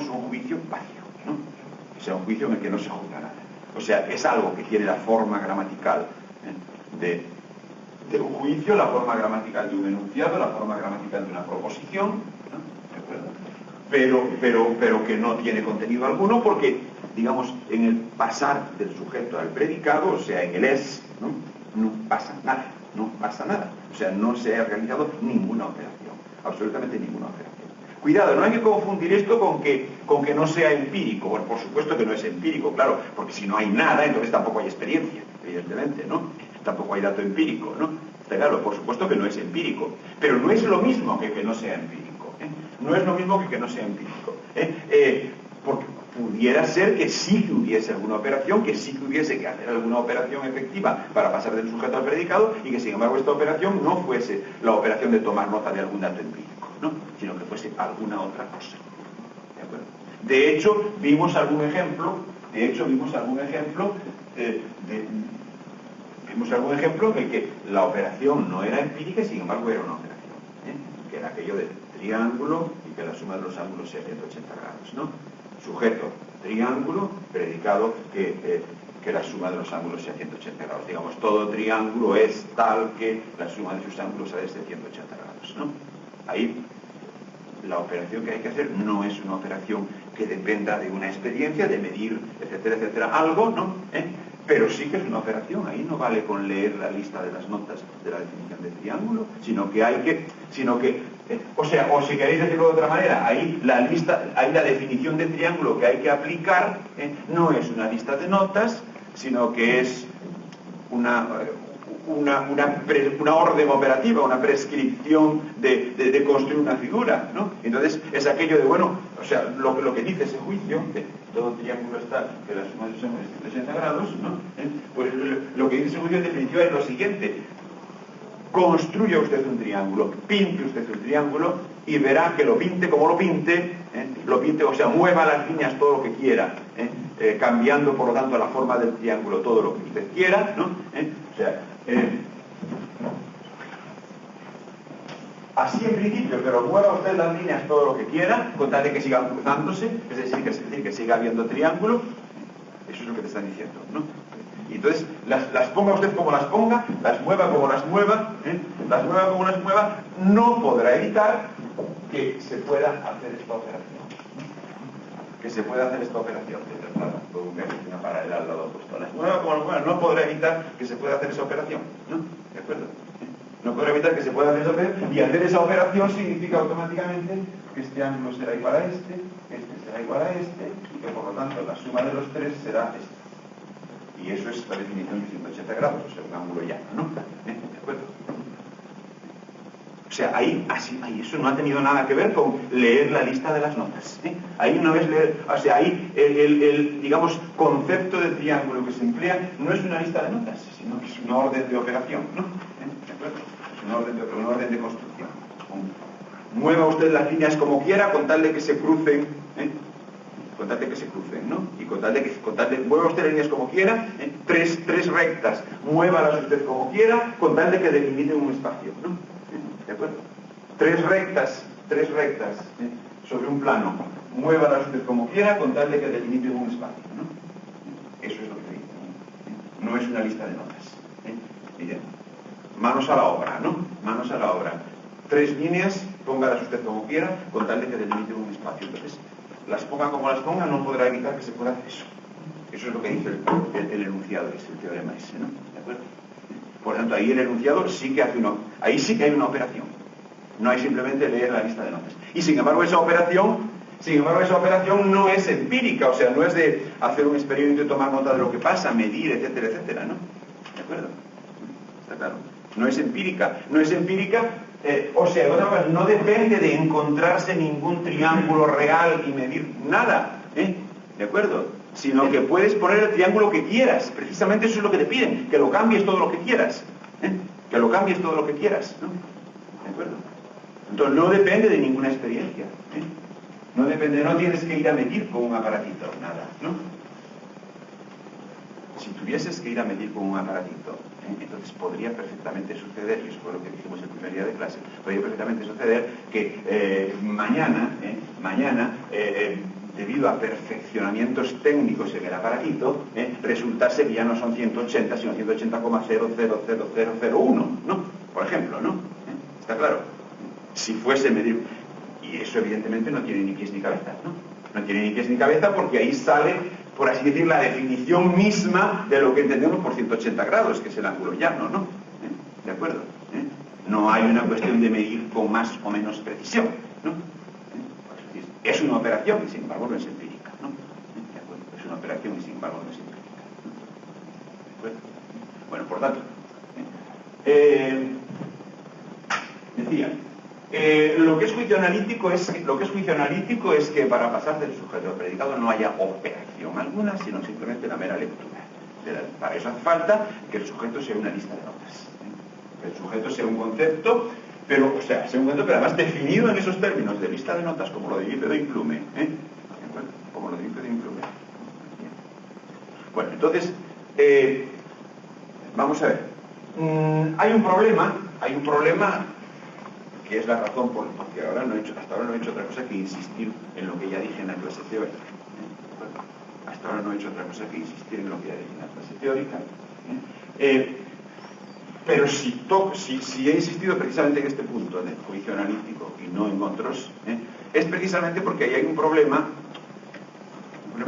un juicio vacío, ¿no? O sea, un juicio en el que no se juzga nada. O sea, es algo que tiene la forma gramatical de un juicio, la forma gramatical de un enunciado, la forma gramatical de una proposición, ¿no? ¿De acuerdo? Pero que no tiene contenido alguno porque, digamos, en el pasar del sujeto al predicado, o sea, en el es, ¿no? No pasa nada. O sea, no se ha realizado ninguna operación, absolutamente ninguna operación. Cuidado, no hay que confundir esto con que no sea empírico. Bueno, por supuesto que no es empírico, claro, porque si no hay nada, entonces tampoco hay experiencia, evidentemente, ¿no? Tampoco hay dato empírico, ¿no? Está claro, por supuesto que no es empírico, pero no es lo mismo que no sea empírico, ¿eh? No es lo mismo que no sea empírico, porque pudiera ser que sí que hubiese alguna operación, que sí que hubiese que hacer alguna operación efectiva para pasar del sujeto al predicado y que sin embargo esta operación no fuese la operación de tomar nota de algún dato empírico, ¿no? Sino que fuese alguna otra cosa. ¿De acuerdo? De hecho, vimos algún ejemplo en que la operación no era empírica y sin embargo era una operación, que era aquello de triángulo y que la suma de los ángulos sea 180 grados, ¿no? Sujeto, triángulo, predicado que la suma de los ángulos sea 180 grados. Digamos, todo triángulo es tal que la suma de sus ángulos sea de 180 grados, ¿no? Ahí la operación que hay que hacer no es una operación que dependa de una experiencia, de medir, etcétera, etcétera, algo, ¿no? Pero sí que es una operación. Ahí no vale con leer la lista de las notas de la definición de triángulo, sino que o si queréis decirlo de otra manera, ahí la definición de triángulo que hay que aplicar no es una lista de notas, sino que es una orden operativa, una prescripción de construir una figura, ¿no? Entonces es aquello de, bueno, o sea, lo que dice ese juicio, que todo triángulo está, que la suma de sus ángulos es 180 grados, ¿no? Pues lo que dice ese juicio en definitiva es lo siguiente: construya usted un triángulo, pinte usted un triángulo y verá que lo pinte como lo pinte, o sea, mueva las líneas todo lo que quiera, cambiando por lo tanto la forma del triángulo todo lo que usted quiera, ¿no? O sea, así en principio, pero mueva usted las líneas todo lo que quiera, con tal de que sigan cruzándose, es decir, que siga habiendo triángulo. Eso es lo que te están diciendo, ¿no? Y entonces las ponga usted como las ponga, las mueva como las mueva, no podrá evitar que se pueda hacer esta operación. Una paralela al lado opuesto. Las mueva como las mueva, no podrá evitar que se pueda hacer esa operación, ¿no? ¿De acuerdo? No podrá evitar que se pueda hacer esa operación, y hacer esa operación significa automáticamente que este ángulo será igual a este será igual a este, y que por lo tanto la suma de los tres será este. Y eso es la definición de 180 grados, o sea, un ángulo llano, ¿no? ¿De acuerdo? O sea, ahí eso no ha tenido nada que ver con leer la lista de las notas. Ahí no es leer, o sea, ahí el digamos, concepto de triángulo que se emplea no es una lista de notas, sino que es una orden de operación, ¿no? ¿De acuerdo? Es una orden de construcción. Mueva usted las líneas como quiera, con tal de que se crucen, ¿no? Y con tal de mueva usted las líneas como quiera, tres rectas, muévalas usted como quiera, con tal de que delimiten un espacio, ¿no? ¿De acuerdo? Tres rectas sobre un plano, muévalas usted como quiera, con tal de que delimiten un espacio, ¿no? Eso es lo que dice. No es una lista de notas. Bien. Manos a la obra, ¿no? Manos a la obra. Tres líneas, póngalas usted como quiera, con tal de que delimiten un espacio. Entonces, las ponga como las ponga, no podrá evitar que se pueda hacer eso. Eso es lo que dice el enunciado, es el teorema ese, ¿no? ¿De acuerdo? Por lo tanto, ahí el enunciado sí que hace ahí sí que hay una operación. No hay simplemente leer la lista de notas. Y sin embargo esa operación no es empírica, o sea, no es de hacer un experimento y tomar nota de lo que pasa, medir, etcétera, etcétera, ¿no? ¿De acuerdo? ¿Está claro? No es empírica, o sea, no depende de encontrarse ningún triángulo real y medir nada, ¿de acuerdo? Sino que puedes poner el triángulo que quieras. Precisamente eso es lo que te piden, que lo cambies todo lo que quieras, que lo cambies todo lo que quieras, ¿no? ¿De acuerdo? Entonces no depende de ninguna experiencia, no tienes que ir a medir con un aparatito, nada, ¿no? Si tuvieses que ir a medir con un aparatito, entonces podría perfectamente suceder, y eso fue lo que dijimos el primer día de clase, podría perfectamente suceder que mañana, debido a perfeccionamientos técnicos en el aparatito, resultase que ya no son 180, sino 180,0000001, ¿no? Por ejemplo, ¿no? ¿Está claro? Si fuese medir... Y eso evidentemente no tiene ni pies ni cabeza, ¿no? No tiene ni pies ni cabeza porque ahí sale, por así decir, la definición misma de lo que entendemos por 180 grados, que es el ángulo llano, ¿no? ¿De acuerdo? No hay una cuestión de medir con más o menos precisión, ¿no? Es una operación y sin embargo no es empírica, ¿no? ¿De acuerdo? Es una operación y sin embargo no es empírica, ¿no? ¿De acuerdo? Bueno, por tanto, decía, lo que es juicio analítico es que para pasar del sujeto al predicado no haya operación alguna, sino simplemente una mera lectura. Para eso hace falta que el sujeto sea una lista de notas, que el sujeto sea un concepto, pero además definido en esos términos de lista de notas, como lo divide de Implume, ¿de acuerdo? Bueno, entonces, vamos a ver. Hay un problema que es la razón porque hasta ahora no he hecho otra cosa que insistir en lo que ya dije en la clase teórica. Hasta ahora no he hecho otra cosa que insistir en lo que ya dije en la clase teórica. Pero si he insistido precisamente en este punto, en el juicio analítico y no en otros, es precisamente porque ahí hay un problema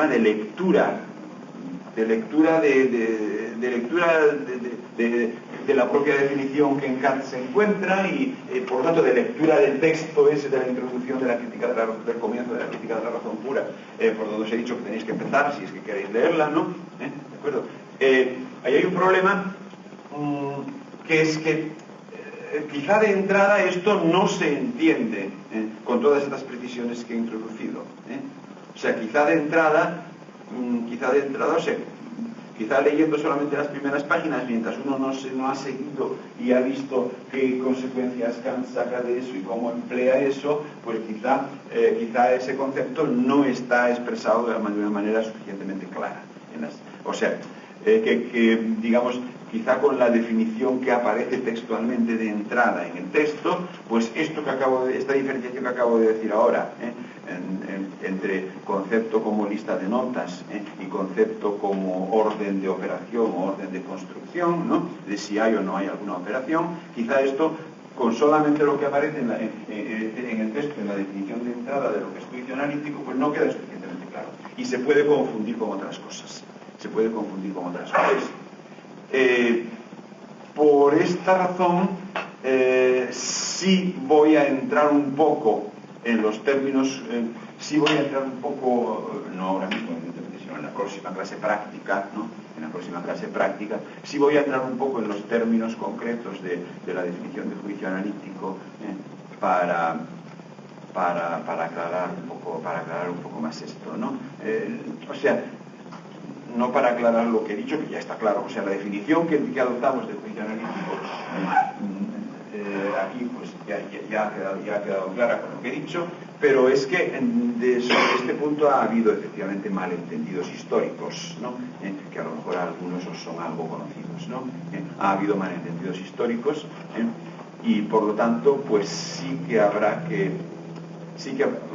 de lectura, de la propia definición que en Kant se encuentra y por lo tanto de lectura del texto ese de la introducción de la crítica del comienzo de la crítica de la razón pura, por donde os he dicho que tenéis que empezar si es que queréis leerla, ¿no? ¿De acuerdo? Ahí hay un problema que es que quizá de entrada esto no se entiende con todas estas precisiones que he introducido. O sea, quizá de entrada, o sea, quizá leyendo solamente las primeras páginas, mientras uno no ha seguido y ha visto qué consecuencias Kant saca de eso y cómo emplea eso, pues quizá ese concepto no está expresado de una manera suficientemente clara. O sea, digamos, quizá con la definición que aparece textualmente de entrada en el texto, pues esta diferenciación que acabo de decir ahora, entre concepto como lista de notas y concepto como orden de operación o orden de construcción, ¿no? De si hay o no hay alguna operación, quizá esto, con solamente lo que aparece en el texto, en la definición de entrada de lo que es juicio analítico, pues no queda suficientemente claro. Y se puede confundir con otras cosas. Por esta razón, sí voy a entrar un poco en los términos, no ahora mismo, evidentemente, sino en la próxima clase práctica, ¿no? En la próxima clase práctica, sí voy a entrar un poco en los términos concretos de la definición de juicio analítico para aclarar un poco más esto, ¿no? O sea, no para aclarar lo que he dicho, que ya está claro, o sea, la definición que adoptamos del juicio analítico aquí pues ya ha quedado clara con lo que he dicho, pero es que sobre este punto ha habido efectivamente malentendidos históricos, ¿no? Que a lo mejor algunos son algo conocidos, ¿no? Ha habido malentendidos históricos y por lo tanto pues sí que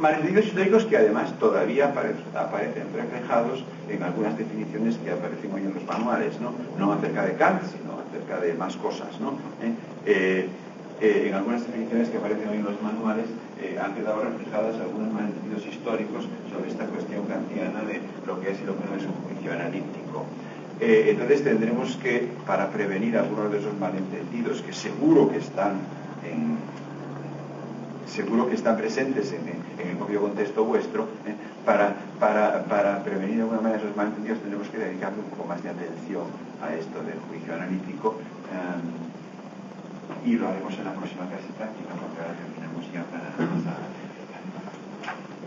malentendidos históricos que además todavía aparecen reflejados en algunas definiciones que aparecen hoy en los manuales, no acerca de Kant, sino acerca de más cosas, ¿no? En algunas definiciones que aparecen hoy en los manuales han quedado reflejadas algunos malentendidos históricos sobre esta cuestión kantiana de lo que es y lo que no es un juicio analítico. Entonces tendremos que, para prevenir algunos de esos malentendidos que seguro que están presentes en el propio contexto vuestro, para prevenir de alguna manera esos malentendidos tendremos que dedicarle un poco más de atención a esto del juicio analítico y lo haremos en la próxima clase práctica porque ahora terminamos ya para